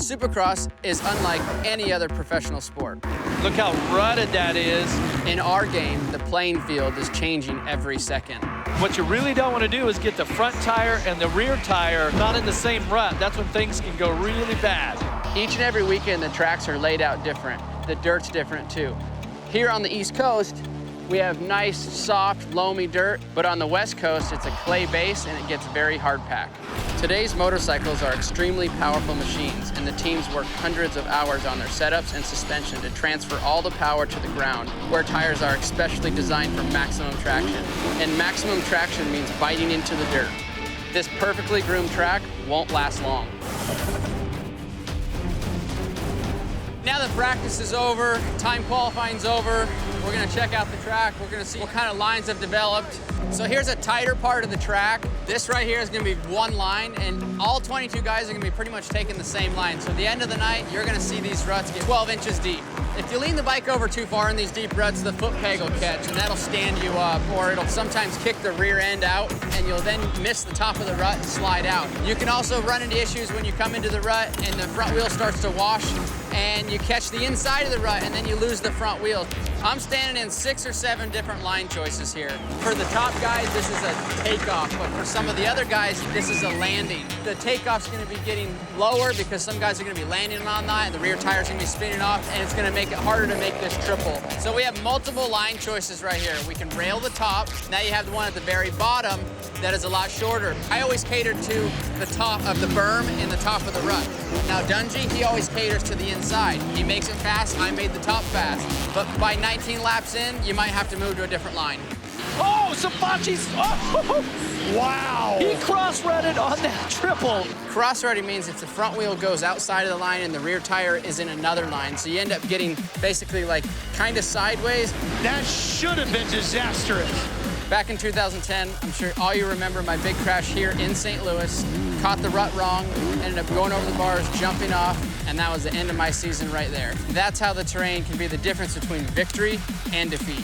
Supercross is unlike any other professional sport. Look how rutted that is. In our game, the playing field is changing every second. What you really don't want to do is get the front tire and the rear tire not in the same rut. That's when things can go really bad. Each and every weekend, the tracks are laid out different. The dirt's different too. Here on the East Coast, we have nice, soft, loamy dirt, but on the West Coast, it's a clay base and it gets very hard packed. Today's motorcycles are extremely powerful machines, and the teams work hundreds of hours on their setups and suspension to transfer all the power to the ground, where tires are especially designed for maximum traction. And maximum traction means biting into the dirt. This perfectly groomed track won't last long. Now that practice is over, time qualifying's over, we're gonna check out the track. We're gonna see what kind of lines have developed. So here's a tighter part of the track. This right here is gonna be one line, and all 22 guys are gonna be pretty much taking the same line. So at the end of the night, you're gonna see these ruts get 12 inches deep. If you lean the bike over too far in these deep ruts, the foot peg will catch, and that'll stand you up, or it'll sometimes kick the rear end out, and you'll then miss the top of the rut and slide out. You can also run into issues when you come into the rut and the front wheel starts to wash, and you catch the inside of the rut, and then you lose the front wheel. I'm standing in 6 or 7 different line choices here. For the top guys, this is a takeoff, but for some of the other guys, this is a landing. The takeoff's gonna be getting lower because some guys are gonna be landing on that, and the rear tire's gonna be spinning off, and it's gonna make it harder to make this triple. So we have multiple line choices right here. We can rail the top. Now you have the one at the very bottom that is a lot shorter. I always cater to the top of the berm and the top of the rut. Now Dungy, he always caters to the inside. He makes it fast, I made the top fast. But by 19 laps in, you might have to move to a different line. Oh, Sabachi's, oh, wow. He cross-rutted on that triple. Cross-rutting means if the front wheel goes outside of the line and the rear tire is in another line, so you end up getting basically like kind of sideways. That should have been disastrous. Back in 2010, I'm sure all you remember my big crash here in St. Louis. Caught the rut wrong, ended up going over the bars, jumping off, and that was the end of my season right there. That's how the terrain can be the difference between victory and defeat.